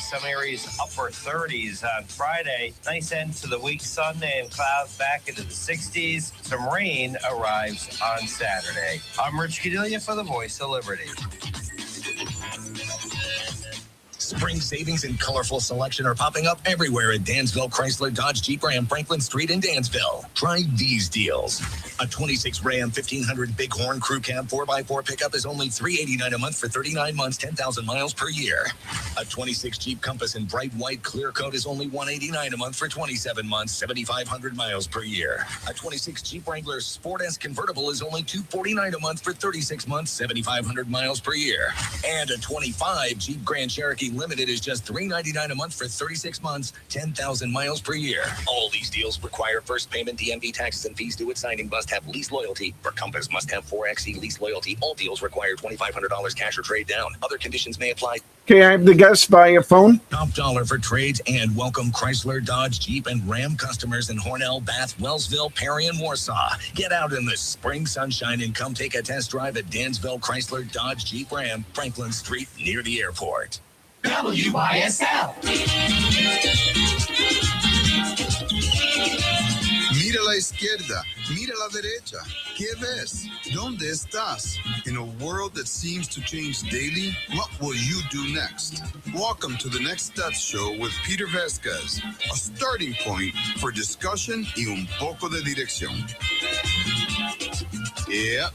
Some areas upper 30s on Friday. Nice end to the week Sunday and clouds back into the 60s. Some rain arrives on Saturday. I'm Rich Cadelia for the Voice of Liberty. Spring savings and colorful selection are popping up everywhere at Dansville Chrysler Dodge Jeep Ram Franklin Street in Dansville. Try these deals. A 26 Ram 1500 Bighorn Crew Cab 4x4 pickup is only $389 a month for 39 months, 10,000 miles per year. A 26 Jeep Compass in bright white clear coat is only $189 a month for 27 months, 7,500 miles per year. A 26 Jeep Wrangler Sport S convertible is only $249 a month for 36 months, 7,500 miles per year. And a 25 Jeep Grand Cherokee Limited is just $399 a month for 36 months, 10,000 miles per year. All these deals require first payment, DMV taxes and fees due at signing, must have lease loyalty. For Compass, must have 4xe lease loyalty. All deals require $2,500 cash or trade down. Other conditions may apply. Okay, I have the guest by phone. Top dollar for trades and welcome Chrysler, Dodge, Jeep, and Ram customers in Hornell, Bath, Wellsville, Perry, and Warsaw. Get out in the spring sunshine and come take a test drive at Dansville Chrysler, Dodge, Jeep, Ram, Franklin Street, near the airport. WYSL. Mira a la izquierda, mira a la derecha. ¿Qué ves? ¿Dónde estás? In a world that seems to change daily, what will you do next? Welcome to the Next Steps Show with Peter Vazquez, a starting point for discussion y un poco de dirección. Yep.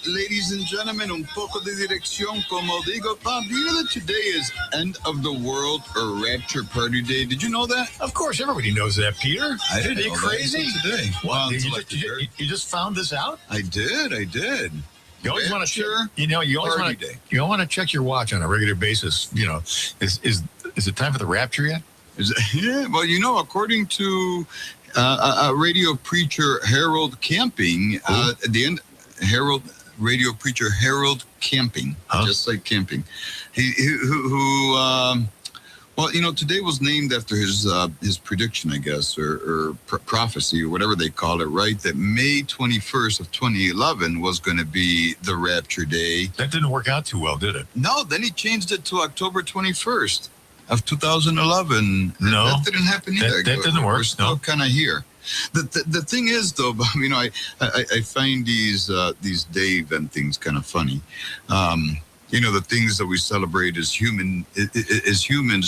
Ladies and gentlemen, un poco de dirección, como digo. Bob, do you know that today is End of the World or Rapture Party Day? Did you know that? Of course, everybody knows that, Peter. I didn't Are you know crazy? That today. Well, Well, you just found this out? I did. You always want to Rapture you always Party want Day. you want to check your watch on a regular basis. You know, is it time for the rapture yet? Yeah, well, according to radio preacher Harold Camping, at the end, radio preacher Harold Camping, just like camping, today was named after his prediction, I guess, or prophecy, or whatever they call it, right? That May 21st of 2011 was going to be the rapture day. That didn't work out too well, did it? No, then he changed it to October 21st of 2011. No, that didn't happen either. That didn't work. We're still kind of here. The thing is, though, I find these day event things kind of funny. The things that we celebrate as humans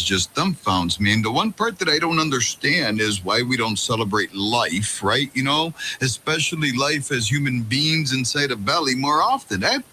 just dumbfounds me. And the one part that I don't understand is why we don't celebrate life, right? Especially life as human beings inside a belly more often. That's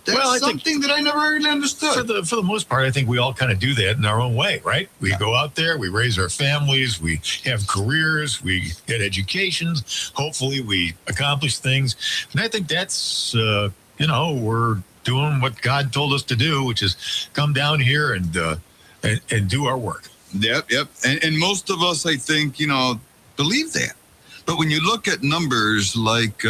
something that I never really understood. For the most part, I think we all kind of do that in our own way, right? We go out there, we raise our families, we have careers, we get educations. Hopefully, we accomplish things. And I think that's, we're doing what God told us to do, which is come down here and do our work. Yep. And most of us, I think, believe that. But when you look at numbers like,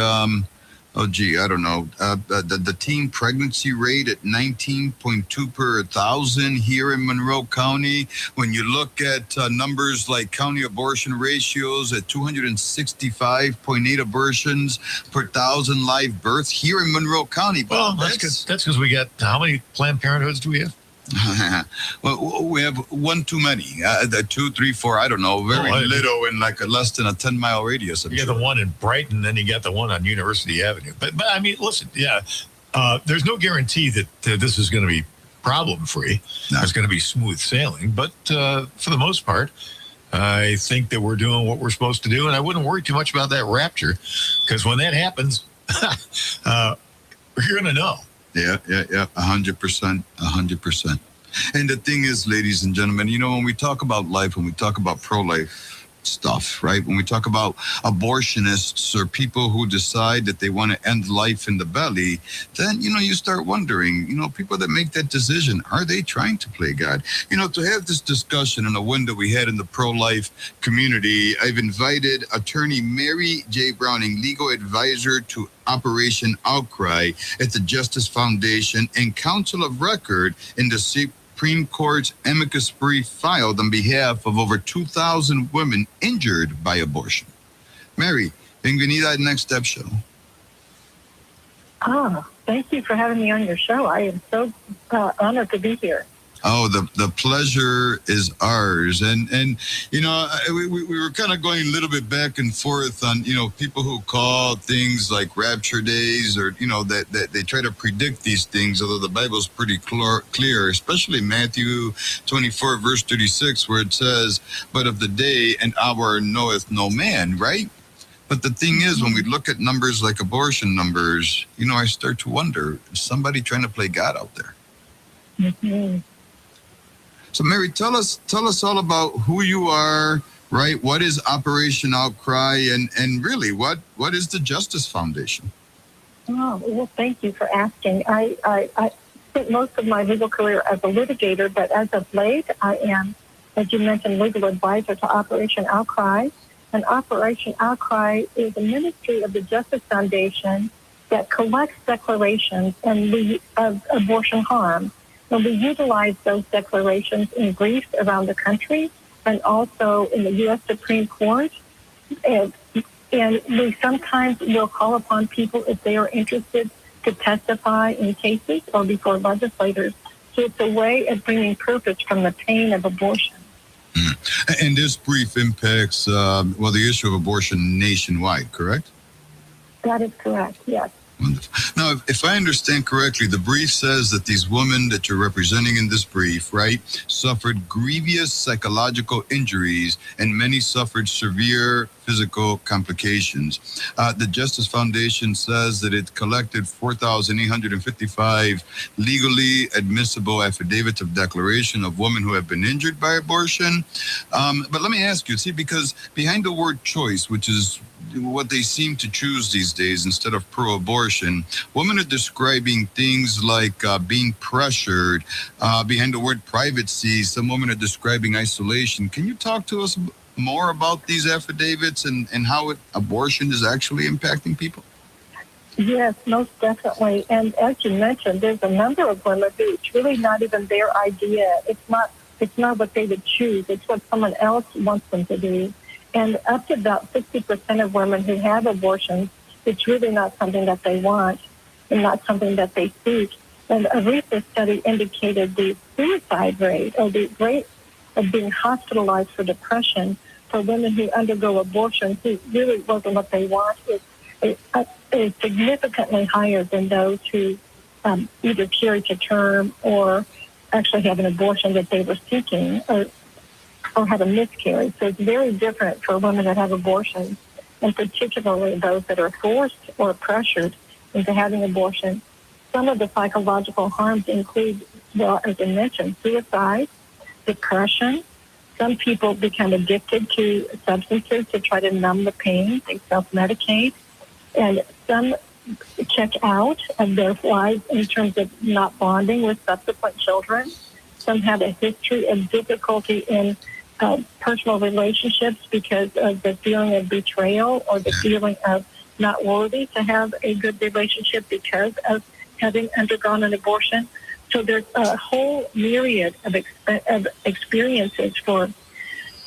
I don't know, the teen pregnancy rate at 19.2 per 1,000 here in Monroe County, when you look at numbers like county abortion ratios at 265.8 abortions per 1,000 live births here in Monroe County. Well, that's because we got, how many Planned Parenthoods do we have? Well, we have one too many. 2, 3, 4. I don't know. Very little in like less than a 10-mile radius. You got the one in Brighton, then you got the one on University Avenue. But I mean, listen, there's no guarantee that this is going to be problem-free. No. It's going to be smooth sailing. But for the most part, I think that we're doing what we're supposed to do, and I wouldn't worry too much about that rapture, because when that happens, you're going to know. Yeah, 100%. And the thing is, ladies and gentlemen, when we talk about life, when we talk about pro-life stuff, right? When we talk about abortionists or people who decide that they want to end life in the belly, then, you start wondering, people that make that decision, are they trying to play God? To have this discussion in a window we had in the pro-life community, I've invited attorney Mary J. Browning, legal advisor to Operation Outcry at the Justice Foundation and counsel of record in the Supreme Court's amicus brief filed on behalf of over 2,000 women injured by abortion. Mary, bienvenida al Next Step Show. Thank you for having me on your show. I am so honored to be here. Oh, the pleasure is ours, and we were kind of going a little bit back and forth on people who call things like rapture days, or that they try to predict these things. Although the Bible's pretty clear, especially Matthew 24 verse 36, where it says, "But of the day and hour knoweth no man," right? But the thing is, when we look at numbers like abortion numbers, I start to wonder: is somebody trying to play God out there? Mm-hmm. So, Mary, tell us all about who you are, right? What is Operation Outcry, and really, what is the Justice Foundation? Oh, well, thank you for asking. I spent most of my legal career as a litigator, but as of late, I am, as you mentioned, legal advisor to Operation Outcry. And Operation Outcry is a ministry of the Justice Foundation that collects declarations of abortion harm. And we utilize those declarations in briefs around the country and also in the U.S. Supreme Court. And we sometimes will call upon people if they are interested to testify in cases or before legislators. So it's a way of bringing purpose from the pain of abortion. And this brief impacts, the issue of abortion nationwide, correct? That is correct, yes. Wonderful. Now, if I understand correctly, the brief says that these women that you're representing in this brief, right, suffered grievous psychological injuries and many suffered severe physical complications. The Justice Foundation says that it collected 4,855 legally admissible affidavits of declaration of women who have been injured by abortion. But let me ask you, because behind the word choice, which is what they seem to choose these days instead of pro-abortion, women are describing things like being pressured. Behind the word privacy, some women are describing isolation. Can you talk to us more about these affidavits and how abortion is actually impacting people? Yes, most definitely. And as you mentioned, there's a number of women who it's really not even their idea. It's not what they would choose. It's what someone else wants them to do. And up to about 60% of women who have abortions, it's really not something that they want and not something that they seek. And a recent study indicated the suicide rate, or the rate of being hospitalized for depression for women who undergo abortions who really wasn't what they want, is significantly higher than those who either carry to term or actually have an abortion that they were seeking or have a miscarriage. So it's very different for women that have abortions, and particularly those that are forced or pressured into having abortion. Some of the psychological harms include, as I mentioned, suicide, depression. Some people become addicted to substances to try to numb the pain. They self-medicate. And some check out of their lives in terms of not bonding with subsequent children. Some have a history of difficulty in personal relationships because of the feeling of betrayal or the feeling of not worthy to have a good relationship because of having undergone an abortion. So there's a whole myriad of experiences for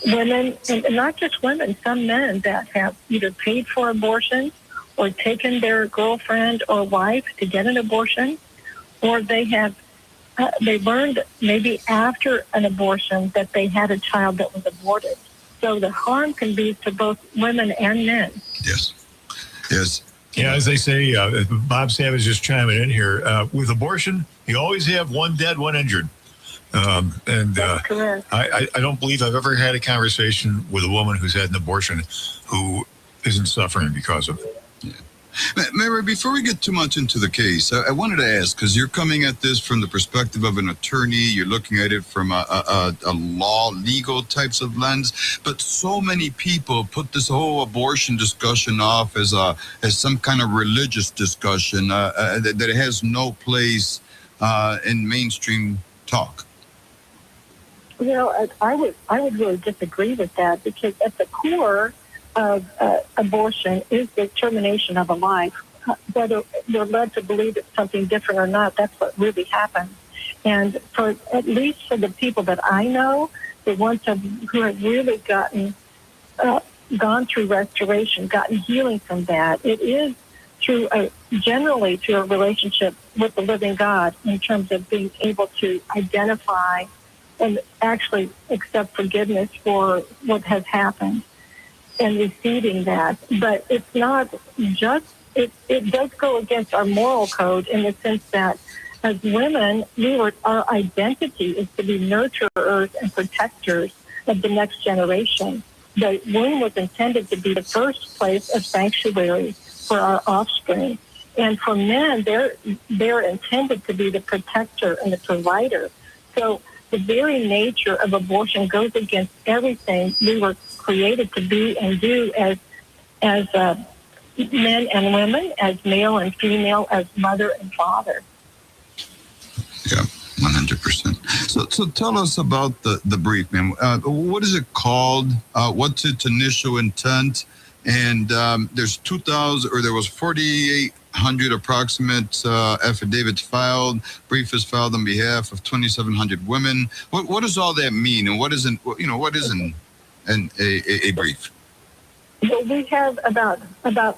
women, and not just women, some men that have either paid for abortions or taken their girlfriend or wife to get an abortion, or they learned maybe after an abortion that they had a child that was aborted. So the harm can be to both women and men. Yes. Yeah, as they say, Bob Savage just chiming in here. With abortion, you always have one dead, one injured. That's correct. I don't believe I've ever had a conversation with a woman who's had an abortion who isn't suffering because of it. Yeah. Mary, before we get too much into the case, I wanted to ask, because you're coming at this from the perspective of an attorney, you're looking at it from a legal types of lens, but so many people put this whole abortion discussion off as some kind of religious discussion that it has no place in mainstream talk. Well, I would really disagree with that, because at the core of abortion is the termination of a life. Whether we're led to believe it's something different or not, that's what really happens. And for at least for the people that I know, the ones who have really gone through restoration, gotten healing from that, it is generally through a relationship with the living God, in terms of being able to identify and actually accept forgiveness for what has happened and receiving that. But it's not just, it does go against our moral code in the sense that as women, our identity is to be nurturers and protectors of the next generation. The womb was intended to be the first place of sanctuary for our offspring. And for men, they're intended to be the protector and the provider. So the very nature of abortion goes against everything we were created to be and do as men and women, as male and female, as mother and father. Yeah, 100%. So tell us about the brief, ma'am. What is it called? What's its initial intent? And there's 2,000, or there was 4,800 approximate affidavits filed. Brief is filed on behalf of 2,700 women. What does all that mean? And what isn't a brief? Well, we have about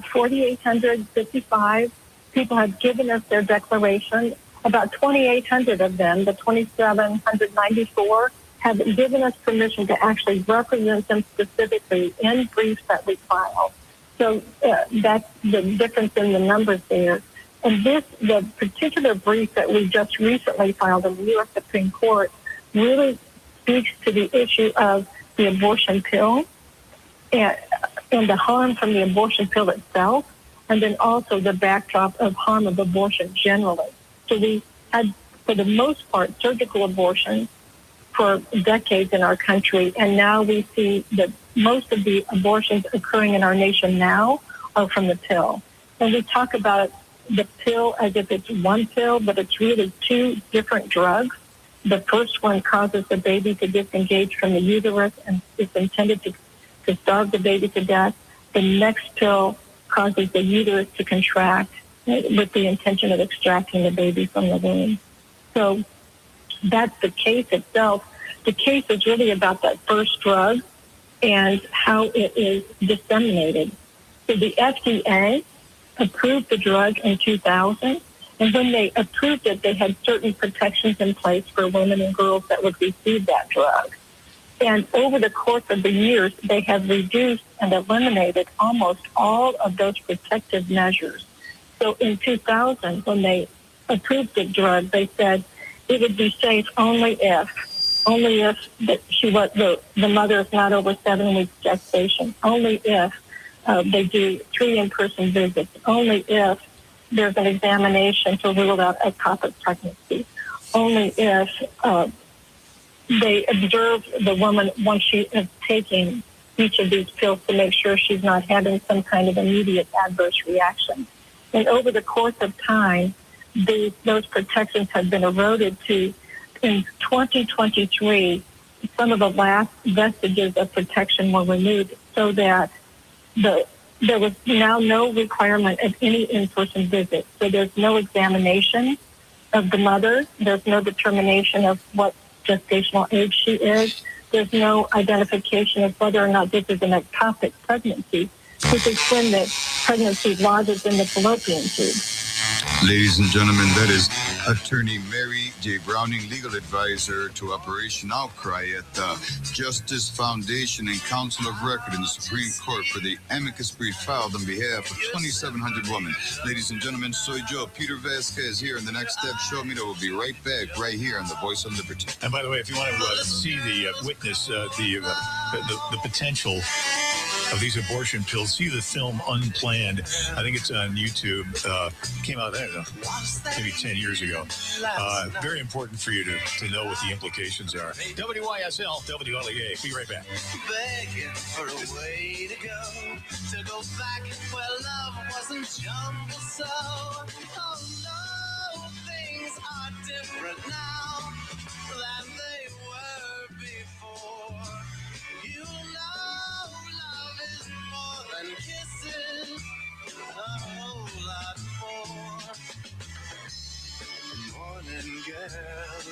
4,855 people have given us their declaration. About 2,800 of them, the 2,794, have given us permission to actually represent them specifically in briefs that we file. So that's the difference in the numbers there. And the particular brief that we just recently filed in the U.S. Supreme Court really speaks to the issue of the abortion pill and the harm from the abortion pill itself, and then also the backdrop of harm of abortion generally. So we had, for the most part, surgical abortions for decades in our country, and now we see that most of the abortions occurring in our nation now are from the pill. And we talk about the pill as if it's one pill, but it's really two different drugs. The first one causes the baby to disengage from the uterus and is intended to starve the baby to death. The next pill causes the uterus to contract with the intention of extracting the baby from the womb. So that's the case itself. The case is really about that first drug and how it is disseminated. So the FDA approved the drug in 2000, and when they approved it, they had certain protections in place for women and girls that would receive that drug. And over the course of the years, they have reduced and eliminated almost all of those protective measures. So in 2000, when they approved the drug, they said it would be safe only if the mother is not over 7 weeks gestation, only if they do 3 in-person visits, only if there's an examination to rule out ectopic pregnancy, only if they observe the woman once she is taking each of these pills to make sure she's not having some kind of immediate adverse reaction. And over the course of time, those protections have been eroded to, in 2023, some of the last vestiges of protection were removed so that there was now no requirement of any in-person visit. So there's no examination of the mother. There's no determination of what gestational age she is. There's no identification of whether or not this is an ectopic pregnancy, which is when the pregnancy lodges in the fallopian tube. Ladies and gentlemen, that is Attorney Mary J. Browning, legal advisor to Operation Outcry at the Justice Foundation and Council of Record in the Supreme Court for the amicus brief filed on behalf of 2,700 women. Ladies and gentlemen, soy Joe, Peter Vazquez here in the Next Step Show Me. We'll be right back right here on the Voice of Liberty. And by the way, if you want to see the witness the potential of these abortion pills, see the film Unplanned. I think it's on YouTube. Came out, I don't know, maybe 10 years ago. Very important for you to know what the implications are. WYSL, WLEA. Be right back. Begging for a way to go back where love wasn't jumbled so. Oh no, things are different now than they were before. You know love is more than kisses, a whole lot more. Morning girl.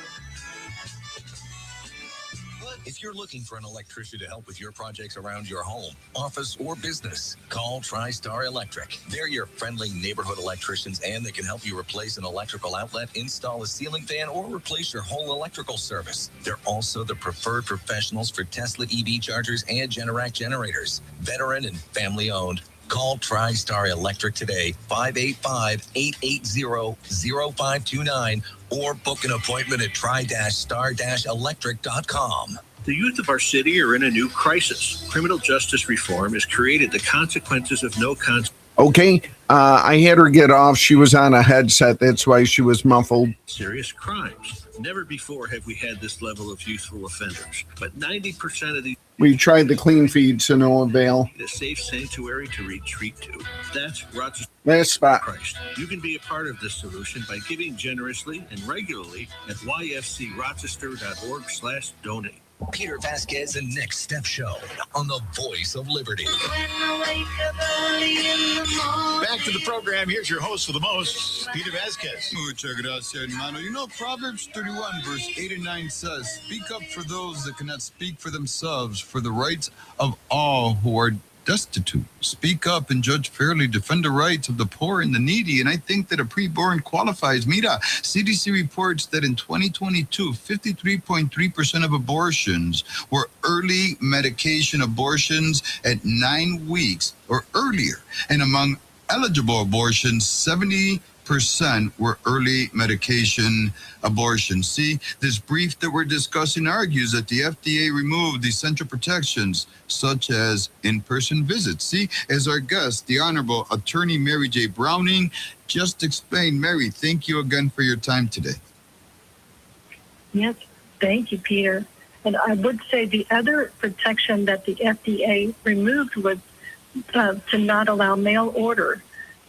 If you're If you're looking for an electrician to help with your projects around your home, office, or business, call TriStar Electric. They're your friendly neighborhood electricians, and they can help you replace an electrical outlet, install a ceiling fan, or replace your whole electrical service. They're also the preferred professionals for Tesla EV chargers and Generac generators. Veteran and family owned. Call TriStar Electric today, 585-880-0529, or book an appointment at tri-star-electric.com. The youth of our city are in a new crisis. Criminal justice reform has created the consequences of no consequence. Okay, I had her get off. She was on a headset. That's why she was muffled. Serious crimes. Never before have we had this level of youthful offenders, but 90% of these We tried the clean feed to no avail. need a safe sanctuary to retreat to. That's Rochester. Last spot. Christ. You can be a part of this solution by giving generously and regularly at yfcrochester.org/donate. Peter Vazquez and Next Step Show on the Voice of Liberty. Back to the program. Here's your host for the most, Peter Vazquez. Ooh, check it out, hermano. You know, Proverbs 31, verse 8 and 9 says, "Speak up for those that cannot speak for themselves, for the rights of all who are destitute. Speak up and judge fairly. Defend the rights of the poor and the needy." And I think that a preborn qualifies. Mira, CDC reports that in 2022, 53.3% of abortions were early medication abortions at 9 weeks or earlier. And among eligible abortions, 70% were early medication abortions. See, this brief that we're discussing argues that the FDA removed essential protections such as in-person visits. See, as our guest, the Honorable Attorney Mary J. Browning just explained. Mary, thank you again for your time today. Yes, thank you, Peter. And I would say the other protection that the FDA removed was to not allow mail order.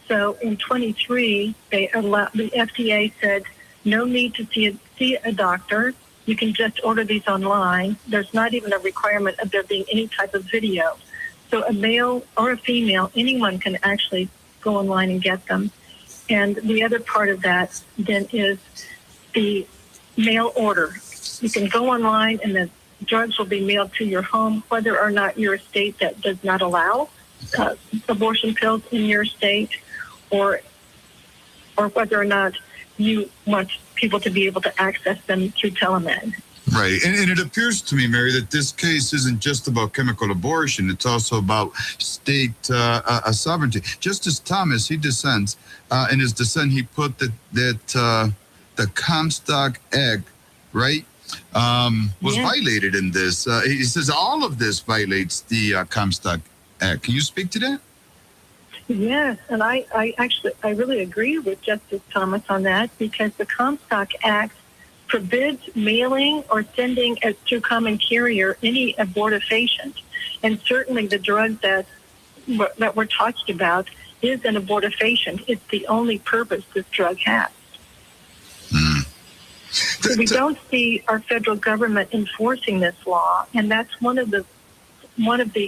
So in 23, the FDA said no need to see a doctor. You can just order these online. There's not even a requirement of there being any type of video. So a male or a female, anyone can actually go online and get them. And the other part of that then is the mail order. You can go online and the drugs will be mailed to your home, whether or not you're a state that does not allow abortion pills in your state, or whether or not you want people to be able to access them through telemed. Right. And it appears to me, Mary, that this case isn't just about chemical abortion. It's also about state sovereignty. Justice Thomas, he dissents. In his dissent, he put that the Comstock Act, right, was violated in this. He says all of this violates the Comstock Act. Can you speak to that? Yes, and I really agree with Justice Thomas on that, because the Comstock Act forbids mailing or sending through common carrier any abortifacient. And certainly the drug that we're talking about is an abortifacient. It's the only purpose this drug has. So we don't see our federal government enforcing this law, and that's one of the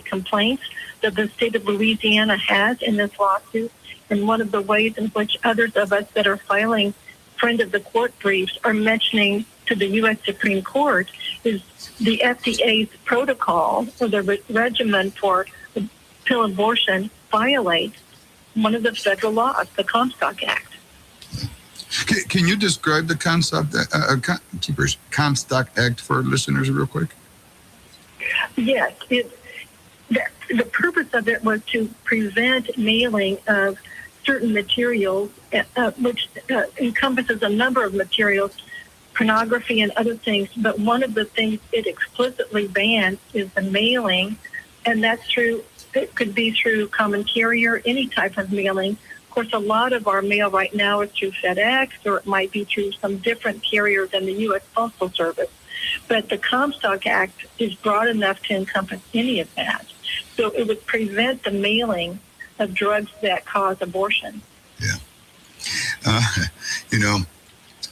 complaints that the state of Louisiana has in this lawsuit, and one of the ways in which others of us that are filing friend of the court briefs are mentioning to the U.S. Supreme Court is the FDA's protocol or the regimen for pill abortion violates one of the federal laws, the Comstock Act. Can you describe the Comstock Act for our listeners real quick? Yes, the purpose of it was to prevent mailing of certain materials, which encompasses a number of materials, pornography and other things. But one of the things it explicitly bans is the mailing, and that's through, it could be through common carrier, any type of mailing. Of course, a lot of our mail right now is through FedEx, or it might be through some different carrier than the U.S. Postal Service. But the Comstock Act is broad enough to encompass any of that. So it would prevent the mailing of drugs that cause abortion. Yeah.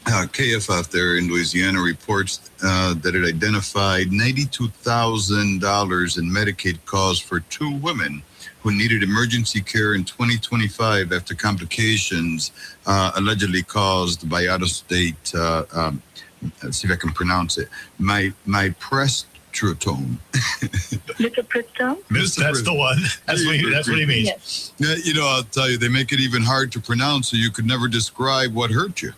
KF out there in Louisiana reports that it identified $92,000 in Medicaid costs for 2 women who needed emergency care in 2025 after complications allegedly caused by out-of-state, let's see if I can pronounce it, mifepristone Mifepristone. Mifepristone? That's the one. That's what he means. Yes. Yeah, you know, I'll tell you, they make it even hard to pronounce, so you could never describe what hurt you.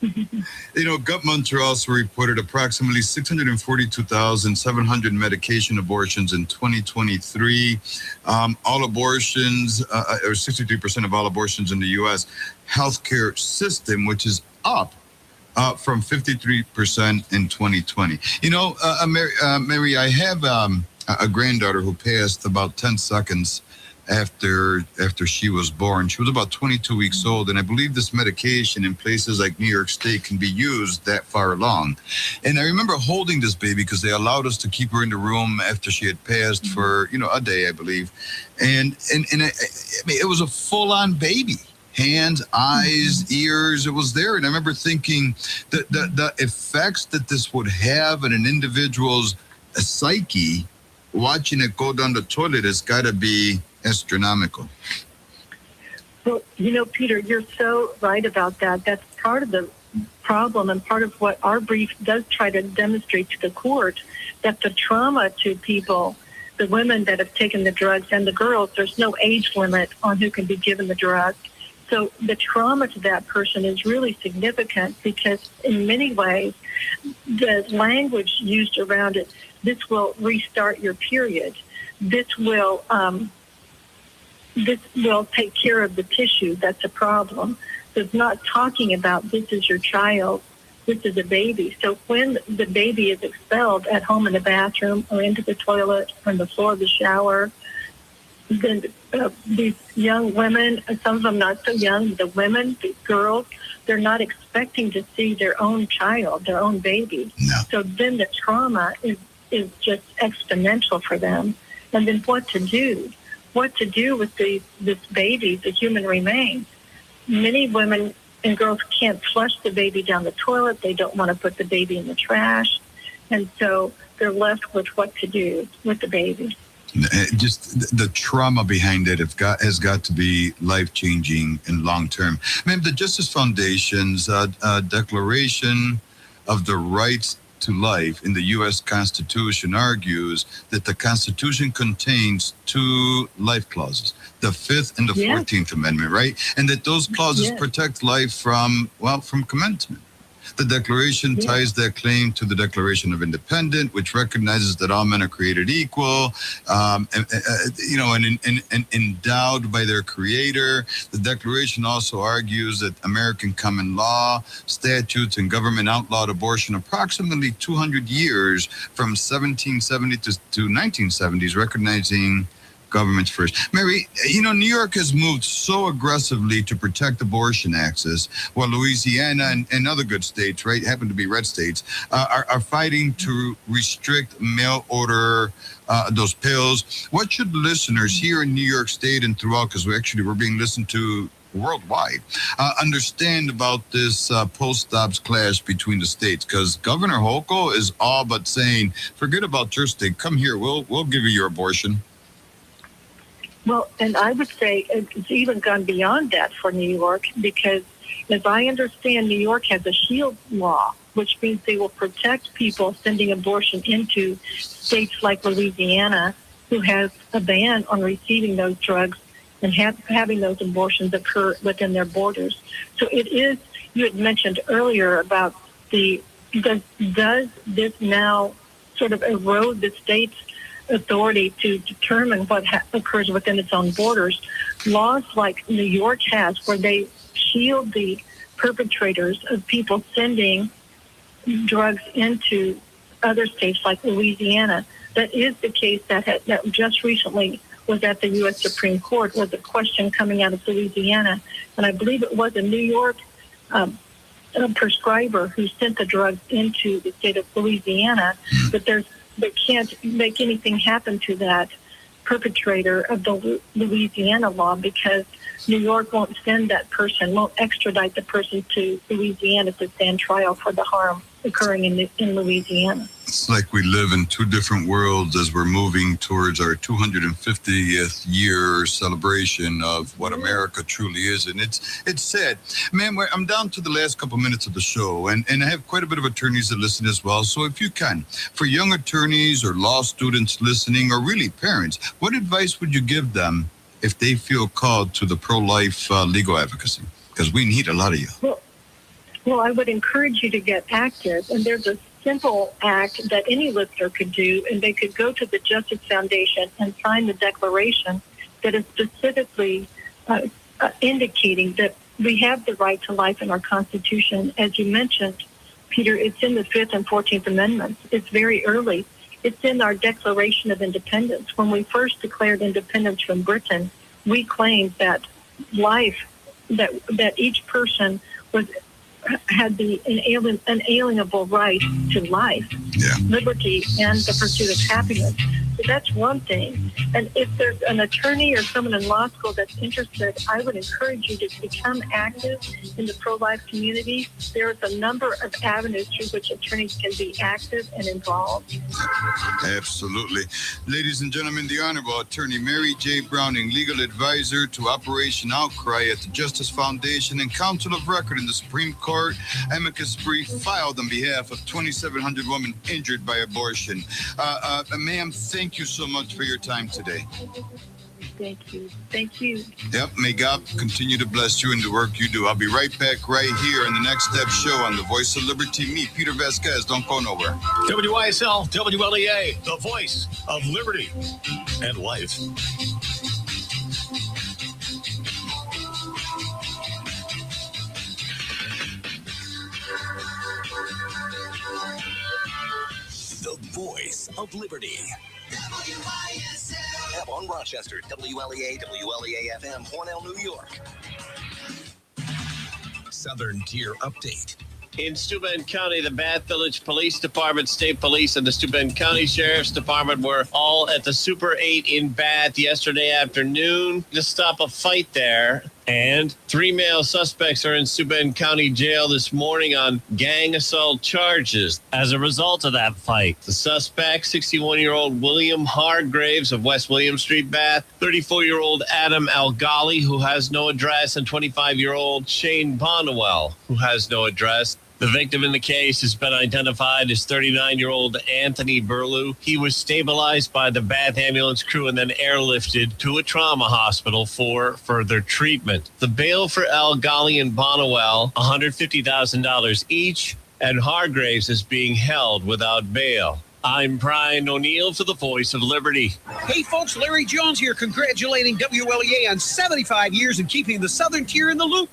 You know, Gutmunter also reported approximately 642,700 medication abortions in 2023. All abortions, or 63% of all abortions in the U.S. healthcare system, which is up from 53% in 2020. You know, Mary, I have a granddaughter who passed about 10 seconds after she was born. She was about 22 weeks old, and I believe this medication in places like New York State can be used that far along. And I remember holding this baby because they allowed us to keep her in the room after she had passed for, you know, a day, I believe. And I mean, it was a full-on baby. Hands, eyes, ears, it was there. And I remember thinking that the effects that this would have in an individual's psyche, watching it go down the toilet, has got to be astronomical. Well, you know, Peter, you're so right about that. That's part of the problem and part of what our brief does try to demonstrate to the court, that the trauma to people, the women that have taken the drugs and the girls, there's no age limit on who can be given the drug. So the trauma to that person is really significant because in many ways, the language used around it, this will restart your period. This will take care of the tissue. That's a problem. So it's not talking about this is your child, this is a baby. So when the baby is expelled at home in the bathroom or into the toilet or on the floor of the shower, then these young women, some of them not so young, the women, the girls, they're not expecting to see their own child, their own baby. No. So then the trauma is just exponential for them. And then what to do with this baby, the human remains. Many women and girls can't flush the baby down the toilet. They don't want to put the baby in the trash. And so they're left with what to do with the baby. Just the trauma behind it has got to be life-changing and long-term. I mean, the Justice Foundation's Declaration of the Rights to Life in the U.S. Constitution argues that the Constitution contains two life clauses, the 5th and the 14th Amendment, right? And that those clauses protect life from commencement. The Declaration ties that claim to the Declaration of Independence, which recognizes that all men are created equal, and endowed by their Creator. The Declaration also argues that American common law, statutes, and government outlawed abortion approximately 200 years from 1770 to 1970s, recognizing governments first. Mary, you know, New York has moved so aggressively to protect abortion access, while Louisiana and other good states, right, happen to be red states, are fighting to restrict mail order those pills. What should listeners here in New York State and throughout, because we're being listened to worldwide, understand about this post-ops clash between the states? Because Governor Hochul is all but saying, forget about your state, come here, we'll give you your abortion. Well, and I would say it's even gone beyond that for New York because, as I understand, New York has a shield law, which means they will protect people sending abortion into states like Louisiana, who has a ban on receiving those drugs and having those abortions occur within their borders. So it is, you had mentioned earlier about does this now sort of erode the state's authority to determine what occurs within its own borders? Laws like New York has, where they shield the perpetrators of people sending drugs into other states like Louisiana. That is the case that just recently was at the U.S. Supreme Court, was a question coming out of Louisiana. And I believe it was a New York prescriber who sent the drugs into the state of Louisiana, but they can't make anything happen to that perpetrator of the Louisiana law because New York won't extradite the person to Louisiana to stand trial for the harm occurring in Louisiana. It's like we live in two different worlds as we're moving towards our 250th year celebration of what America truly is. And it's sad. Man, I'm down to the last couple minutes of the show, and I have quite a bit of attorneys that listen as well. So if you can, for young attorneys or law students listening, or really parents, what advice would you give them if they feel called to the pro-life legal advocacy? Because we need a lot of you. Well, I would encourage you to get active, and there's a simple act that any listener could do, and they could go to the Justice Foundation and sign the declaration that is specifically indicating that we have the right to life in our Constitution. As you mentioned, Peter, it's in the 5th and 14th Amendments. It's very early. It's in our Declaration of Independence. When we first declared independence from Britain, we claimed that life, that each person had the inalienable right to life, liberty, and the pursuit of happiness. So that's one thing. And if there's an attorney or someone in law school that's interested, I would encourage you to become active in the pro-life community. There's a number of avenues through which attorneys can be active and involved. Absolutely. Ladies and gentlemen, the Honorable Attorney Mary J. Browning, legal advisor to Operation Outcry at the Justice Foundation and counsel of record in the Supreme Court, amicus brief filed on behalf of 2,700 women injured by abortion. Ma'am, thank you so much for your time today. Thank you. Thank you. Yep. May God continue to bless you in the work you do. I'll be right back right here in the Next Step show on the Voice of Liberty. Me, Peter Vazquez. Don't go nowhere. WYSL, WLEA, the voice of liberty and life. The voice of liberty. WYSL. App on Rochester, WLEA, WLEA FM, Hornell, New York. Southern Tier Update. In Steuben County, the Bath Village Police Department, State Police, and the Steuben County Sheriff's Department were all at the Super 8 in Bath yesterday afternoon to stop a fight there. And 3 male suspects are in Steuben County Jail this morning on gang assault charges as a result of that fight. The suspect, 61-year-old William Hargraves of West William Street, Bath, 34-year-old Adam Algali, who has no address, and 25-year-old Shane Bonnewell, who has no address. The victim in the case has been identified as 39-year-old Anthony Burlew. He was stabilized by the Bath ambulance crew and then airlifted to a trauma hospital for further treatment. The bail for Algali and Bonnewell, $150,000 each, and Hargraves is being held without bail. I'm Brian O'Neill for the Voice of Liberty. Hey, folks, Larry Jones here, congratulating WLEA on 75 years and keeping the Southern Tier in the loop.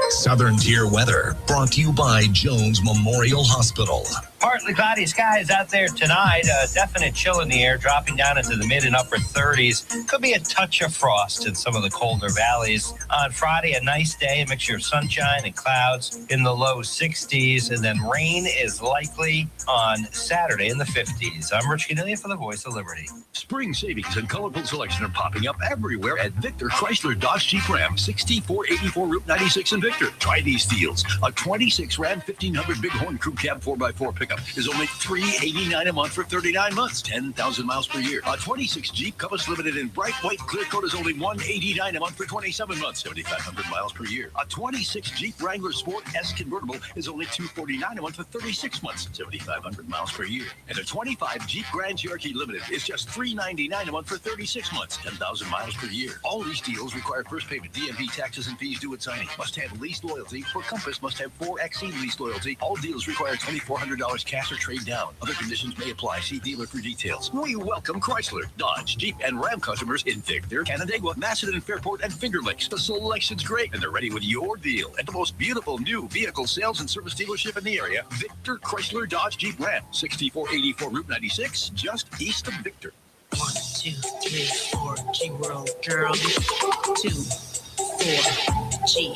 Southern Tier weather brought to you by Jones Memorial Hospital. Partly cloudy skies out there tonight. A definite chill in the air, dropping down into the mid and upper 30s. Could be a touch of frost in some of the colder valleys. On Friday, a nice day, a mixture of sunshine and clouds in the low 60s. And then rain is likely on Saturday in the 50s. I'm Rich Cornelia for the Voice of Liberty. Spring savings and colorful selection are popping up everywhere at Victor Chrysler Dodge Jeep Ram, 6484 Route 96 in Victor. Try these deals. A 26 Ram 1500 Bighorn Crew Cab 4x4 pickup is only $389 a month for 39 months, 10,000 miles per year. A 26 Jeep Compass Limited in bright white clear coat is only $189 a month for 27 months, 7,500 miles per year. A 26 Jeep Wrangler Sport S convertible is only $249 a month for 36 months, 7,500 miles per year. And a 25 Jeep Grand Cherokee Limited is just $399 a month for 36 months, 10,000 miles per year. All these deals require first payment, DMV taxes and fees due at signing. Must have lease loyalty. For Compass, must have 4XE lease loyalty. All deals require $2,400 cash or trade down. Other conditions may apply. See dealer for details. We welcome Chrysler, Dodge, Jeep, and Ram customers in Victor, Canandaigua, Macedon, Fairport, and Finger Lakes. The selection's great, and they're ready with your deal at the most beautiful new vehicle sales and service dealership in the area, Victor Chrysler Dodge Jeep Ram, 6484 Route 96, just east of Victor. 1, 2, 3, 4, G World girl. 2, 4, G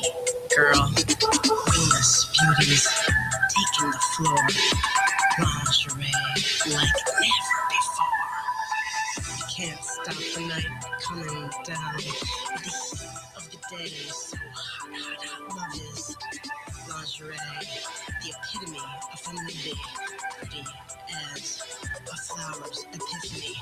girl. Venus beauties taking the floor. Lingerie like never before. Can't stop the night coming down. The heat of the day is so hot, hot, hot. Love is lingerie, the epitome of femininity, pretty as a flower's epiphany.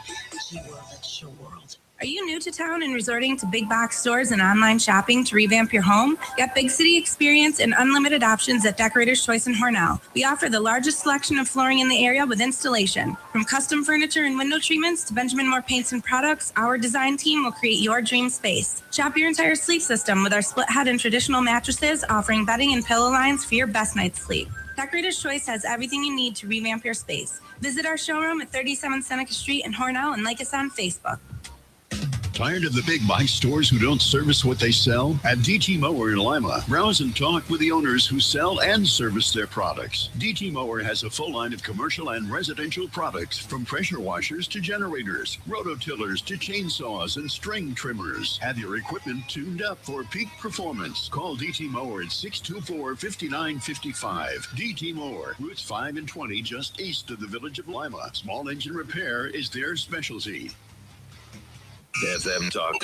G-World at Show World. Are you new to town and resorting to big box stores and online shopping to revamp your home? Get big city experience and unlimited options at Decorator's Choice in Hornell. We offer the largest selection of flooring in the area with installation. From custom furniture and window treatments to Benjamin Moore paints and products, our design team will create your dream space. Shop your entire sleep system with our split head and traditional mattresses, offering bedding and pillow lines for your best night's sleep. Decorator's Choice has everything you need to revamp your space. Visit our showroom at 37 Seneca Street in Hornell and like us on Facebook. Tired of the big box stores who don't service what they sell? At DT Mower in Lima, browse and talk with the owners who sell and service their products. DT Mower has a full line of commercial and residential products, from pressure washers to generators, rototillers to chainsaws and string trimmers. Have your equipment tuned up for peak performance. Call DT Mower at 624-5955. DT Mower, routes 5 and 20 just east of the village of Lima. Small engine repair is their specialty. FM Talk.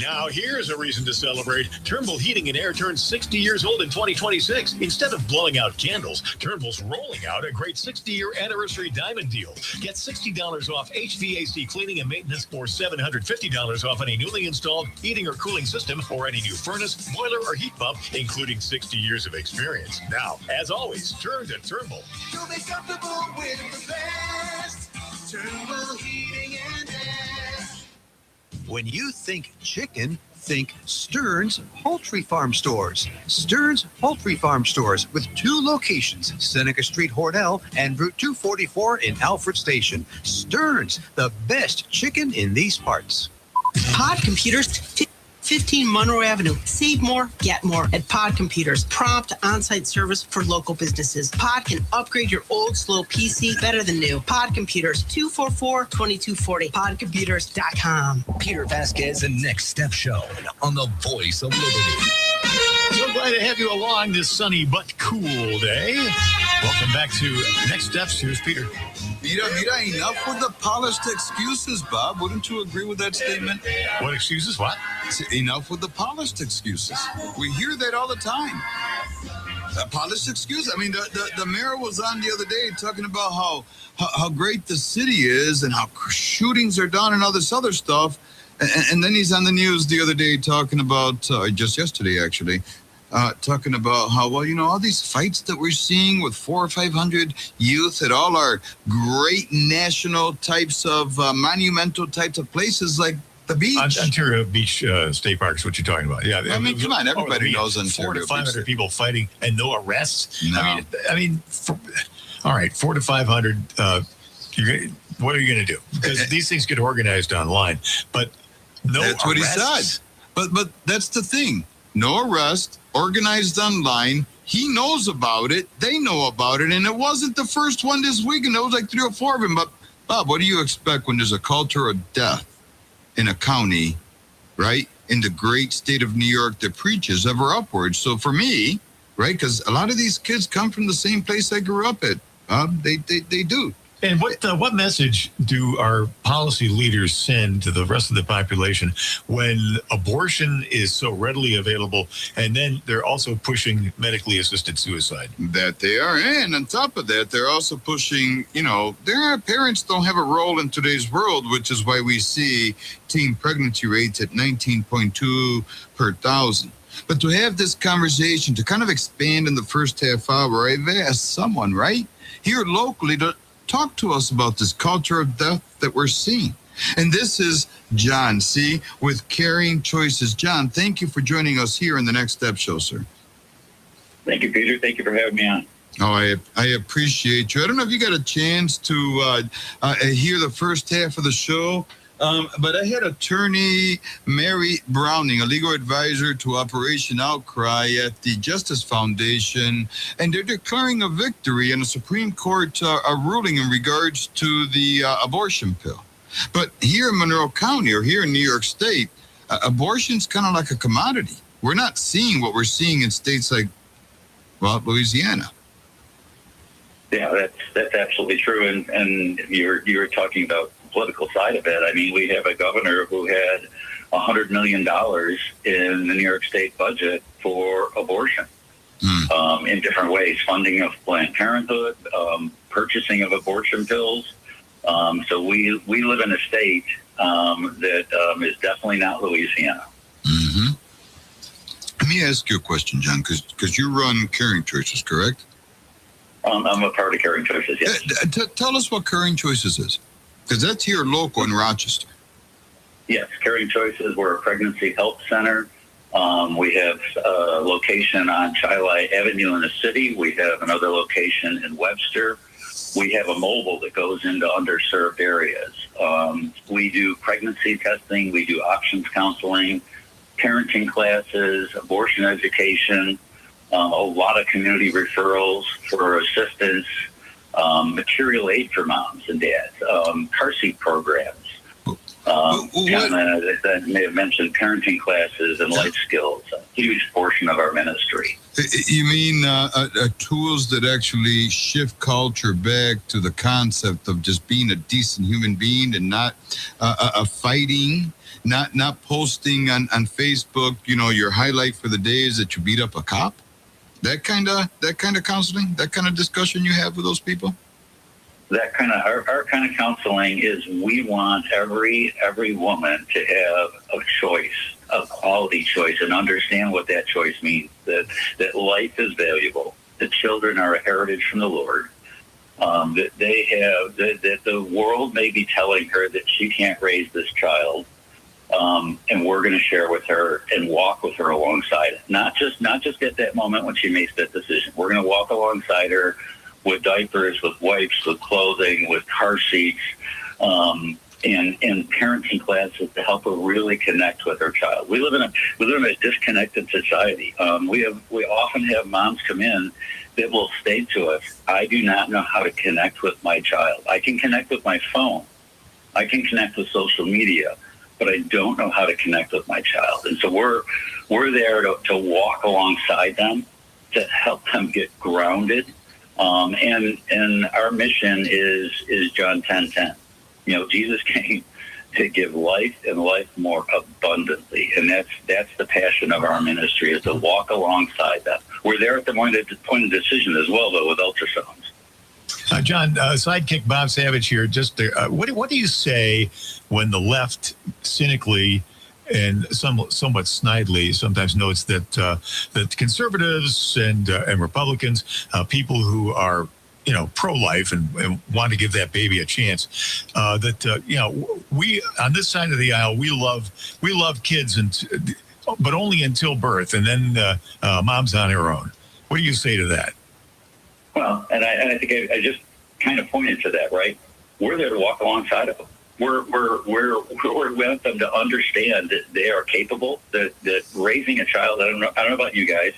Now, here's a reason to celebrate. Turnbull Heating and Air turns 60 years old in 2026. Instead of blowing out candles, Turnbull's rolling out a great 60-year anniversary diamond deal. Get $60 off HVAC cleaning and maintenance, or $750 off any newly installed heating or cooling system, or any new furnace, boiler, or heat pump, including 60 years of experience. Now, as always, turn to Turnbull. You'll be comfortable with the best. Turnbull Heating and Air. When you think chicken, think Stearns Poultry Farm Stores. Stearns Poultry Farm Stores with 2 locations, Seneca Street, Hornell, and Route 244 in Alfred Station. Stearns, the best chicken in these parts. Pod Computers, 15 Monroe Avenue. Save more, get more at Pod Computers. Prompt on-site service for local businesses. Pod can upgrade your old, slow PC better than new. Pod Computers, 244-2240. Podcomputers.com. Peter Vazquez and Next Step Show on the Voice of Liberty. So glad to have you along this sunny but cool day. Welcome back to Next Steps. Here's Peter. Mira, enough with the polished excuses, Bob. Wouldn't you agree with that statement? What excuses? What? Enough with the polished excuses. We hear that all the time. Polished excuse. I mean, the mayor was on the other day talking about how great the city is and how shootings are done and all this other stuff. And then he's on the news the other day talking about, just yesterday actually, talking about how, well, all these fights that we're seeing with 400 or 500 youth at all our great national types of monumental types of places like the beach. Ontario Beach State Park is what you're talking about. Yeah. I mean, come on. Everybody knows Ontario 400 to 500 people fighting and no arrests. No. All right, 400 to 500. What are you going to do? Because these things get organized online, but no That's arrests. what he said. But that's the thing. No arrest, organized online. He knows about it. They know about it. And it wasn't the first one this weekend. There was like 3 or 4 of them. But, Bob, what do you expect when there's a culture of death in a county, right, in the great state of New York that preaches ever upwards? So for me, right, because a lot of these kids come from the same place I grew up at. They do. And what message do our policy leaders send to the rest of the population when abortion is so readily available, and then they're also pushing medically assisted suicide? That they are. And on top of that, they're also pushing, parents don't have a role in today's world, which is why we see teen pregnancy rates at 19.2 per 1,000. But to have this conversation, to kind of expand in the first half hour, I've asked someone, right, here locally to talk to us about this culture of death that we're seeing. And this is John, with Caring Choices. John, thank you for joining us here in the Next Step Show, sir. Thank you, Peter. Thank you for having me on. Oh, I appreciate you. I don't know if you got a chance to hear the first half of the show, but I had attorney Mary Browning, a legal advisor to Operation Outcry at the Justice Foundation, and they're declaring a victory in a Supreme Court ruling in regards to the abortion pill. But here in Monroe County, or here in New York State, abortion's kind of like a commodity. We're not seeing what we're seeing in states like, Louisiana. Yeah, that's absolutely true. And you're talking about the political side of it. I mean, we have a governor who had $100 million in the New York State budget for abortion. in different ways, funding of Planned Parenthood, purchasing of abortion pills. So we live in a state that is definitely not Louisiana. Mm-hmm. Let me ask you a question, John, because you run Caring Choices, correct? I'm a part of Caring Choices, yes. Tell us what Caring Choices is, because that's here local in Rochester. Yes, Caring Choices, we're a pregnancy health center. We have a location on Chilai Avenue in the city. We have another location in Webster. We have a mobile that goes into underserved areas. We do pregnancy testing. We do options counseling, parenting classes, abortion education, a lot of community referrals for assistance, material aid for moms and dads, car seat programs. I may have mentioned parenting classes and life skills, a huge portion of our ministry. You mean tools that actually shift culture back to the concept of just being a decent human being and not fighting, not posting on Facebook, your highlight for the day is that you beat up a cop? That kind of counseling, that kind of discussion you have with those people? That kind of our kind of counseling is we want every woman to have a choice, a quality choice, and understand what that choice means. That life is valuable. That children are a heritage from the Lord. That they have that the world may be telling her that she can't raise this child, and we're going to share with her and walk with her alongside it. Not just at that moment when she makes that decision. We're going to walk alongside her with diapers, with wipes, with clothing, with car seats, and parenting classes to help her really connect with her child. We live in a disconnected society. We often have moms come in that will state to us, "I do not know how to connect with my child. I can connect with my phone. I can connect with social media, but I don't know how to connect with my child." And so we're there to walk alongside them, to help them get grounded. And our mission is John 10:10. Jesus came to give life and life more abundantly, and that's the passion of our ministry, is to walk alongside them. We're there at the point of decision as well, though, with ultrasounds. John, sidekick Bob Savage here. Just what do you say when the left cynically and somewhat snidely sometimes notes that conservatives and Republicans, people who are pro-life and want to give that baby a chance, we on this side of the aisle we love kids but only until birth, and then mom's on her own. What do you say to that? Well, and I think I just kind of pointed to that, right? We're there to walk alongside of them. We want them to understand that they are capable, that raising a child, I don't know about you guys,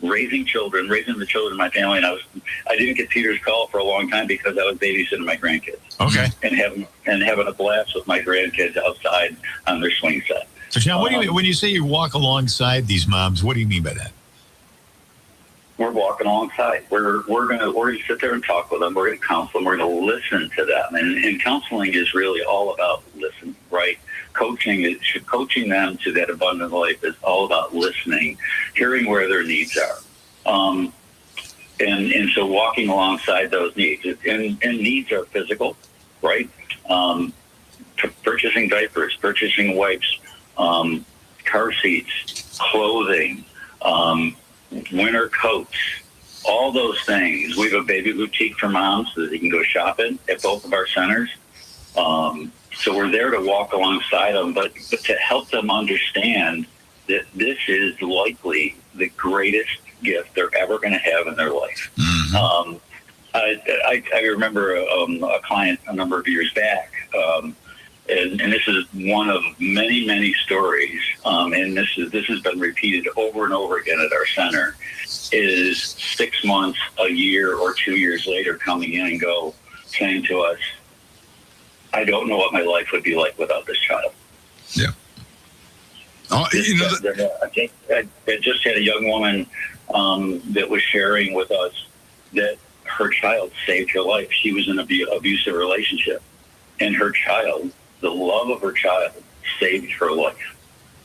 raising the children in my family, and I didn't get Peter's call for a long time because I was babysitting my grandkids. Okay. And having a blast with my grandkids outside on their swing set. So John, what do you mean when you say you walk alongside these moms? What do you mean by that? We're walking alongside. We're gonna sit there and talk with them. We're gonna counsel them. We're gonna listen to them. And counseling is really all about listening, right? Coaching them to that abundant life is all about listening, hearing where their needs are, and so walking alongside those needs. And needs are physical, right? Purchasing diapers, purchasing wipes, car seats, clothing. Winter coats, all those things. We have a baby boutique for moms so that they can go shopping at both of our centers. So we're there to walk alongside them, but to help them understand that this is likely the greatest gift they're ever going to have in their life. Mm-hmm. I remember a client a number of years back, and this is one of many, many stories, and this has been repeated over and over again at our center, is 6 months, a year, or 2 years later coming in and saying to us, "I don't know what my life would be like without this child." Yeah. I just had a young woman that was sharing with us that her child saved her life. She was in an abusive relationship, and her child, the love of her child, saved her life.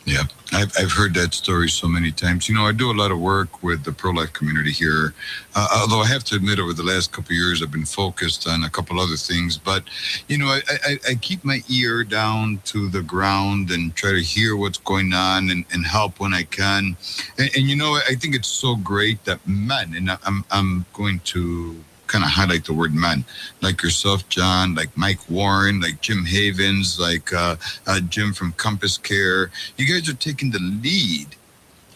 Yeah, I've heard that story so many times. You know, I do a lot of work with the pro-life community here. Although I have to admit, over the last couple of years, I've been focused on a couple other things. But, you know, I keep my ear down to the ground and try to hear what's going on and help when I can. And you know, I think it's so great that men, and I'm going to kind of highlight the word men, like yourself, John, like Mike Warren, like Jim Havens, like Jim from Compass Care. You guys are taking the lead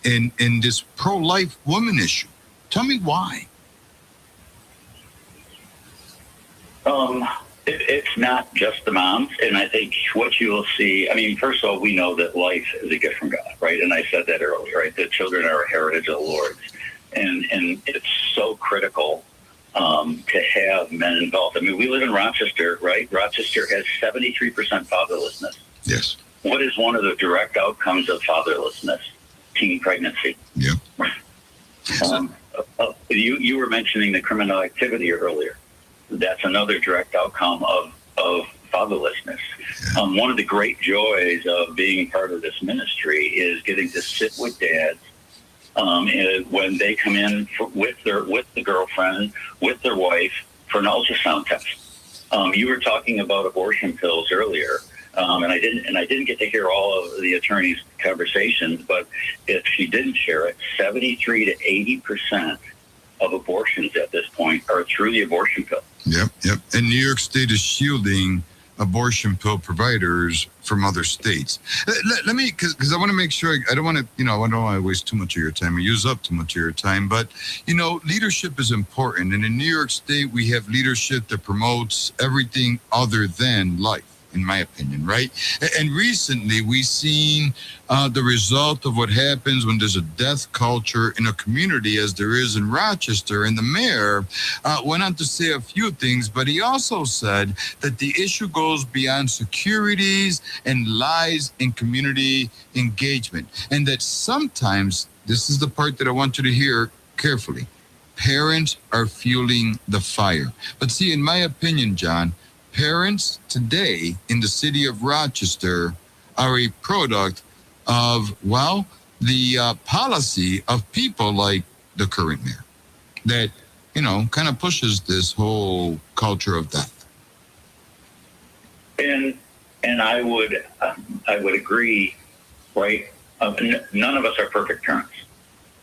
in this pro-life woman issue. Tell me why. It's not just the moms, and I think what you will see, I mean, first of all, we know that life is a gift from God, right? And I said that earlier, right? That children are a heritage of the Lord's. And it's so critical to have men involved. I mean, we live in Rochester, right? Rochester has 73% fatherlessness. Yes. What is one of the direct outcomes of fatherlessness? Teen pregnancy. Yeah. You were mentioning the criminal activity earlier. That's another direct outcome of fatherlessness. One of the great joys of being part of this ministry is getting to sit with dads when they come in with the girlfriend, with their wife for an ultrasound test. You were talking about abortion pills earlier, and I didn't get to hear all of the attorney's conversations. But if she didn't share it, 73 to 80% of abortions at this point are through the abortion pill. Yep. And New York State is shielding abortion pill providers from other states. Let me, because I want to make sure, I don't want to waste too much of your time or use up too much of your time, but, you know, leadership is important. And in New York State, we have leadership that promotes everything other than life, in my opinion, right? And recently, we've seen the result of what happens when there's a death culture in a community, as there is in Rochester. And the mayor went on to say a few things, but he also said that the issue goes beyond securities and lies in community engagement. And that sometimes, this is the part that I want you to hear carefully, parents are fueling the fire. But see, in my opinion, John, parents today in the city of Rochester are a product of, well, the policy of people like the current mayor that, you know, kind of pushes this whole culture of death. And I would agree, right? None of us are perfect parents.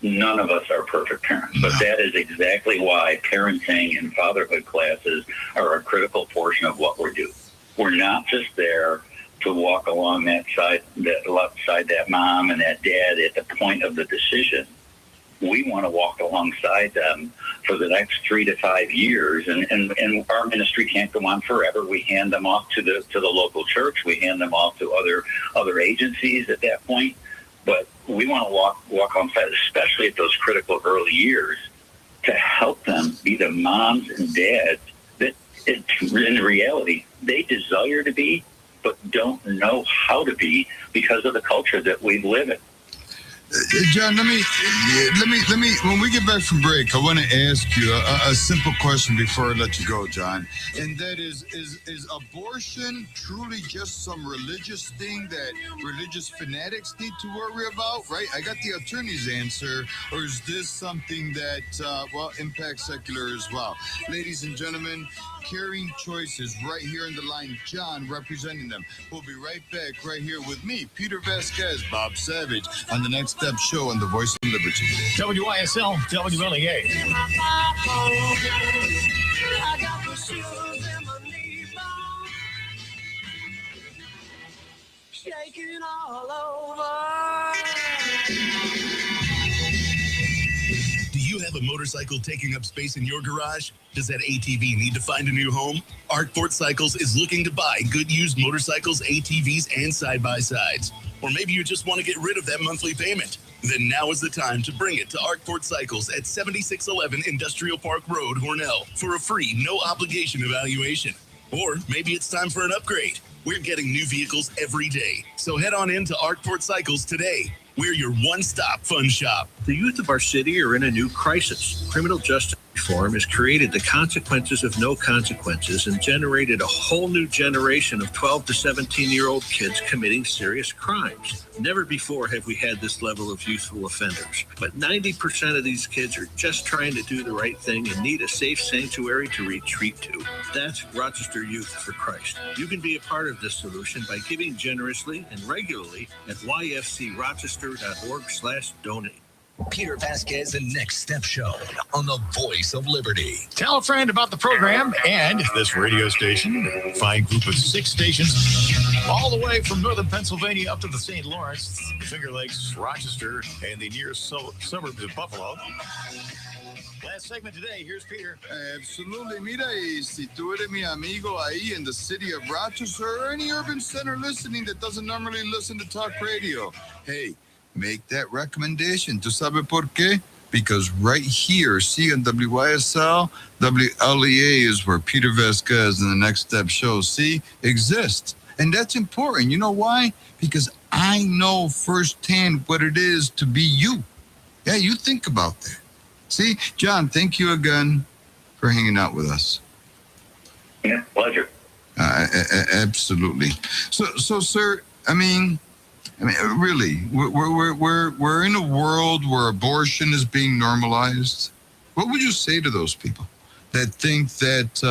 None of us are perfect parents, but that is exactly why parenting and fatherhood classes are a critical portion of what we're doing. We're not just there to walk along that mom and that dad at the point of the decision. We want to walk alongside them for the next 3 to 5 years, and our ministry can't go on forever. We hand them off to the local church. We hand them off to other agencies at that point. But we want to walk alongside, especially at those critical early years, to help them be the moms and dads that, in reality, they desire to be, but don't know how to be because of the culture that we live in. John, let me. When we get back from break, I want to ask you a simple question before I let you go, John. And that is abortion truly just some religious thing that religious fanatics need to worry about? Right? I got the attorney's answer, or is this something that impacts secular as well? Ladies and gentlemen, Caring Choices right here in the line. John representing them. We'll be right back right here with me, Peter Vazquez, Bob Savage, on the Next Step Show on the Voice of Liberty. WYSL, WLEA. Shaking all over. Do you have a motorcycle taking up space in your garage? Does that ATV need to find a new home? Arkport Cycles is looking to buy good used motorcycles, ATVs, and side-by-sides. Or maybe you just want to get rid of that monthly payment. Then now is the time to bring it to Arkport Cycles at 7611 Industrial Park Road, Hornell, for a free, no-obligation evaluation. Or maybe it's time for an upgrade. We're getting new vehicles every day. So head on in to Arkport Cycles today. We're your one-stop fun shop. The youth of our city are in a new crisis. Criminal justice reform has created the consequences of no consequences and generated a whole new generation of 12 to 17-year-old kids committing serious crimes. Never before have we had this level of youthful offenders, but 90% of these kids are just trying to do the right thing and need a safe sanctuary to retreat to. That's Rochester Youth for Christ. You can be a part of this solution by giving generously and regularly at yfcrochester.org/donate. Peter Vazquez and Next Step Show on the Voice of Liberty. Tell a friend about the program and this radio station. A fine group of 6 stations all the way from northern Pennsylvania up to the St. Lawrence, Finger Lakes, Rochester, and the nearest suburbs of Buffalo. Last segment today, here's Peter. Absolutely. Mira, y si tú eres mi amigo ahí in the city of Rochester or any urban center listening that doesn't normally listen to talk radio, hey, make that recommendation. ¿Tú sabes por qué? Because right here, see on WYSL, WLEA is where Peter Vazquez and the Next Step Show, see, exists. And that's important. You know why? Because I know firsthand what it is to be you. Yeah, you think about that. See, John, thank you again for hanging out with us. Yeah, pleasure. Absolutely. So, sir, I mean, really, we're in a world where abortion is being normalized. What would you say to those people that think that,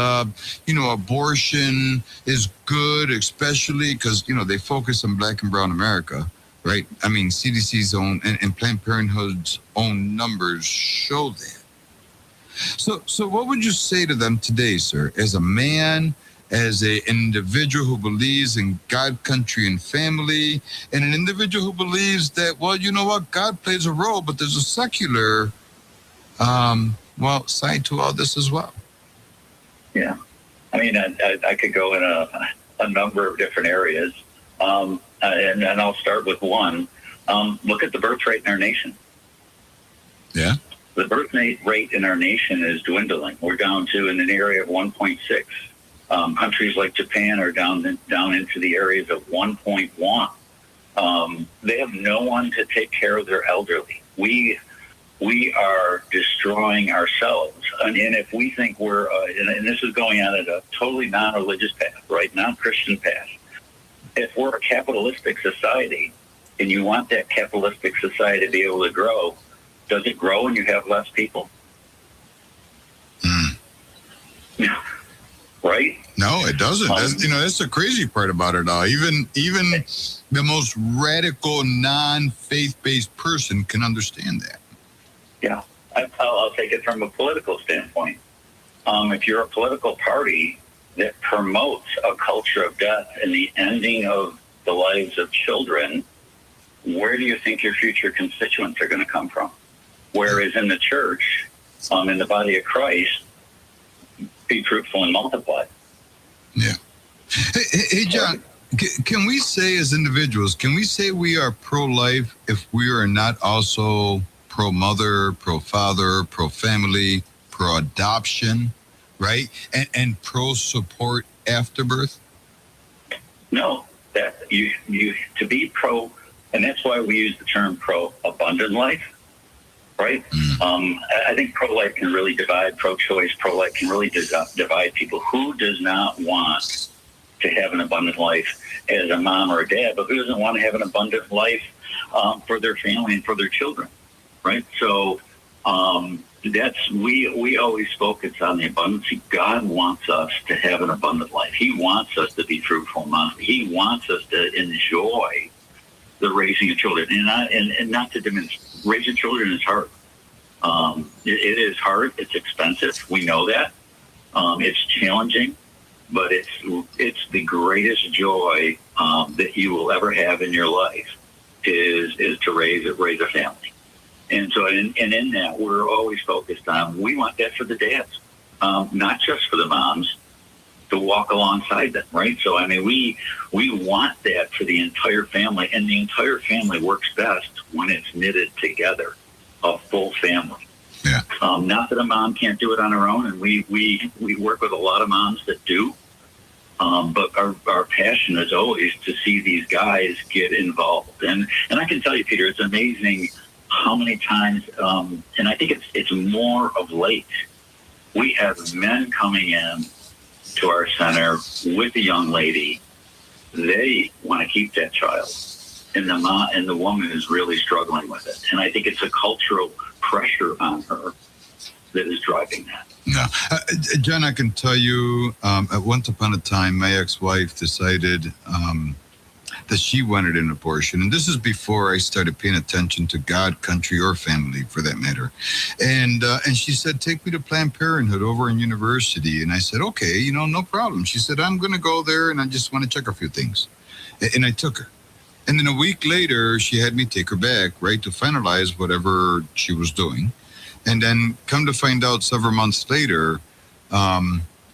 abortion is good, especially because, they focus on Black and brown America, right? I mean, CDC's own and Planned Parenthood's own numbers show that. So what would you say to them today, sir, as a man, as an individual who believes in God, country, and family, and an individual who believes that, well, you know what, God plays a role, but there's a secular, side to all this as well. Yeah. I mean, I could go in a number of different areas, and I'll start with one. Look at the birth rate in our nation. Yeah. The birth rate in our nation is dwindling. We're down to in an area of 1.6. Countries like Japan are down into the areas of 1.1. They have no one to take care of their elderly. We are destroying ourselves. And if we think we're, and this is going on at a totally non-religious path, right? Non-Christian path. If we're a capitalistic society and you want that capitalistic society to be able to grow, does it grow when you have less people? Right? No, it doesn't. That's the crazy part about it all. Even the most radical, non-faith-based person can understand that. Yeah. I'll take it from a political standpoint. If you're a political party that promotes a culture of death and the ending of the lives of children, where do you think your future constituents are going to come from? Whereas in the church, in the body of Christ, be fruitful and multiply. Yeah. Hey, John, can we say as individuals, can we say we are pro-life if we are not also pro-mother, pro-father, pro-family, pro-adoption, right? And pro-support after birth? No, that you to be pro, and that's why we use the term pro-abundant life. Right? I think pro-life can really divide, pro-choice, pro-life can really divide people. Who does not want to have an abundant life as a mom or a dad, but who doesn't want to have an abundant life for their family and for their children, right? So we always focus on the abundance. God wants us to have an abundant life. He wants us to be fruitful moms. He wants us to enjoy the raising of children, and not to diminish. Raising children is hard. It is hard. It's expensive. We know that. It's challenging, but it's the greatest joy that you will ever have in your life is to raise a family. And so, in that, we're always focused on. We want that for the dads, not just for the moms, to walk alongside them, right? So, I mean, we want that for the entire family, and the entire family works best when it's knitted together, a full family. Yeah. Not that a mom can't do it on her own, and we work with a lot of moms that do, but our passion is always to see these guys get involved. And I can tell you, Peter, it's amazing how many times, and I think it's more of late, We have men coming in to our center with the young lady. They want to keep that child, and the mom and the woman is really struggling with it. And I think it's a cultural pressure on her that is driving that. No, John, I can tell you, at once upon a time, my ex-wife decided that she wanted an abortion, and this is before I started paying attention to God, country, or family, for that matter. And she said, "Take me to Planned Parenthood over in university." And I said, "Okay, no problem." She said, "I'm going to go there, and I just want to check a few things." And I took her. And then a week later, she had me take her back, right, to finalize whatever she was doing. And then come to find out several months later,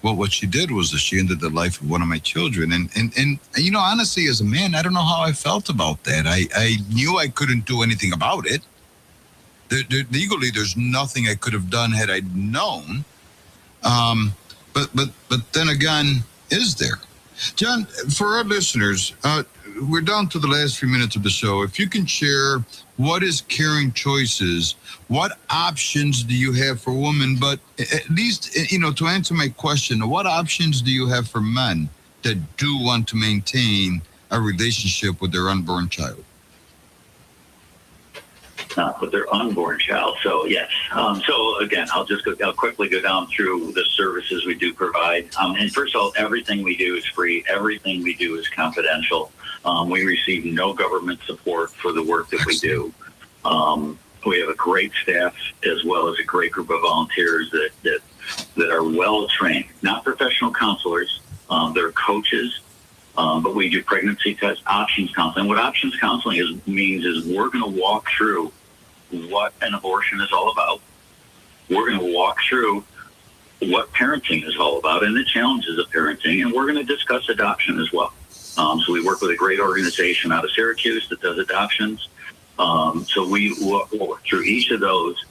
what she did was that she ended the life of one of my children. And honestly, as a man, I don't know how I felt about that. I knew I couldn't do anything about it. Legally, there's nothing I could have done had I known. But then again, is there? John, for our listeners, we're down to the last few minutes of the show. If you can share, what is Caring Choices? What options do you have for women? But at least, to answer my question, what options do you have for men that do want to maintain a relationship with their unborn child? With their unborn child. So yes. So again, I'll quickly go down through the services we do provide. And first of all, everything we do is free. Everything we do is confidential. We receive no government support for the work that we do. We have a great staff as well as a great group of volunteers that are well trained, not professional counselors. They're coaches. But we do pregnancy test options counseling. What options counseling means is we're going to walk through what an abortion is all about. We're going to walk through what parenting is all about and the challenges of parenting, and we're going to discuss adoption as well. So we work with a great organization out of Syracuse that does adoptions. So we work through each of those,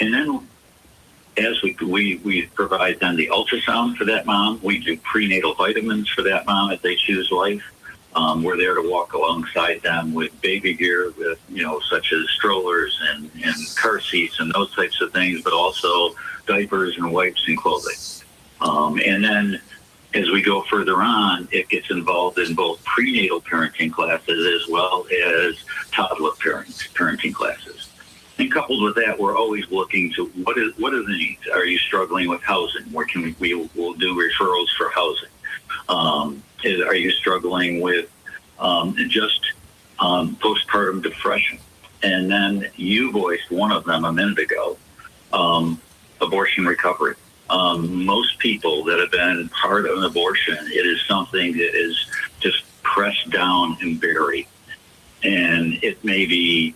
and then as we provide then the ultrasound for that mom. We do prenatal vitamins for that mom if they choose life. We're there to walk alongside them with baby gear, with such as strollers and car seats and those types of things, but also diapers and wipes and clothing. And then as we go further on, it gets involved in both prenatal parenting classes as well as toddler parenting classes. And coupled with that, we're always looking to what are the needs? Are you struggling with housing? Where can we'll do referrals for housing? Are you struggling with just postpartum depression? And then you voiced one of them a minute ago, abortion recovery. Most people that have been part of an abortion, it is something that is just pressed down and buried. And it may be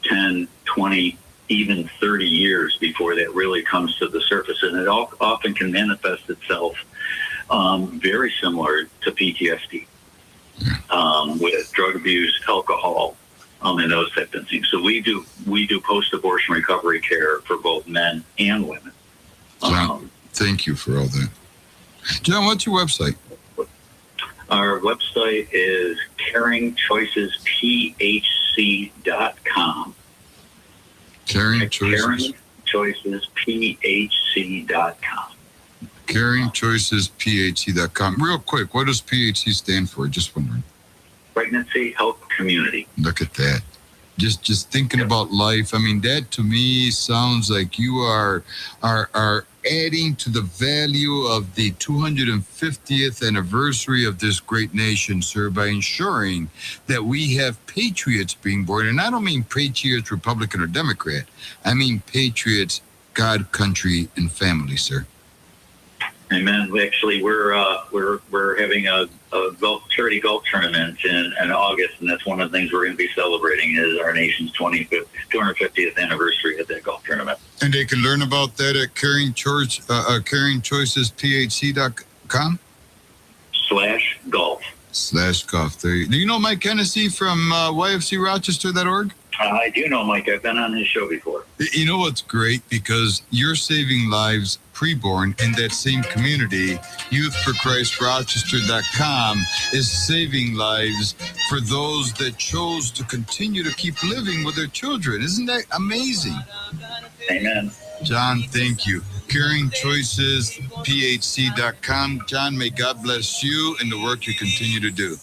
10, 20, even 30 years before that really comes to the surface. And it often can manifest itself very similar to PTSD, with drug abuse, alcohol, and those types of things. So we do post-abortion recovery care for both men and women. John, thank you for all that. John, what's your website? Our website is caringchoicesphc.com. caringchoicesphc.com. caringchoicesphc.com. Real quick, what does PHC stand for? Just wondering. Pregnancy Health Community. Look at that. Just thinking about life. I mean, that to me sounds like you are adding to the value of the 250th anniversary of this great nation, sir, by ensuring that we have patriots being born. And I don't mean patriots, Republican or Democrat. I mean patriots, God, country, and family, sir. Amen. We're having a charity golf tournament in August, and that's one of the things we're going to be celebrating is our nation's 250th anniversary of that golf tournament. And they can learn about that at caringchoicesphc.com /golf. Do you know Mike Hennessy from YFCRochester.org? I do know Mike. I've been on his show before. You know what's great? Because you're saving lives preborn in that same community. YouthForChristRochester.com is saving lives for those that chose to continue to keep living with their children. Isn't that amazing? Amen. John, thank you. caringchoicesphc.com. John, may God bless you and the work you continue to do.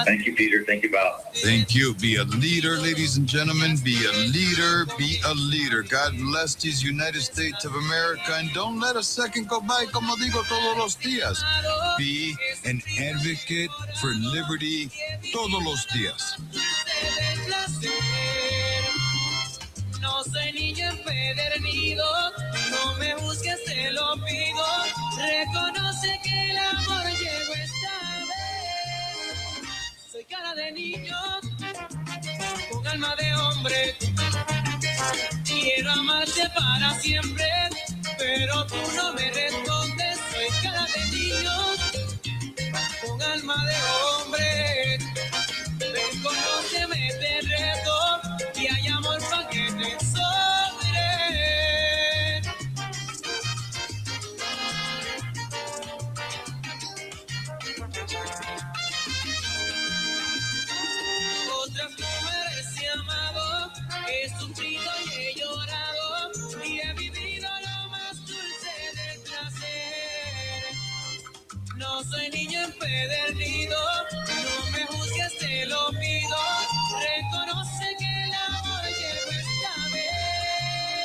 Thank you, Peter. Thank you, Bob. Thank you. Be a leader, ladies and gentlemen. Be a leader. Be a leader. God bless these United States of America. And don't let a second go by, como digo todos los días. Be an advocate for liberty todos los días. No soy niño empedernido, no me busques, te lo pido. Reconoce que el amor llegó esta vez. Soy cara de niño, con alma de hombre. Quiero amarte para siempre, pero tú no me respondes. Soy cara de niño, con alma de hombre. Ven, conóceme, te reto, y hay amor para que te sobre. Otras mujeres he amado, he sufrido y he llorado, y he vivido lo más dulce del placer. No soy niño empedernido, no me juzgues, te lo pido. Reconoce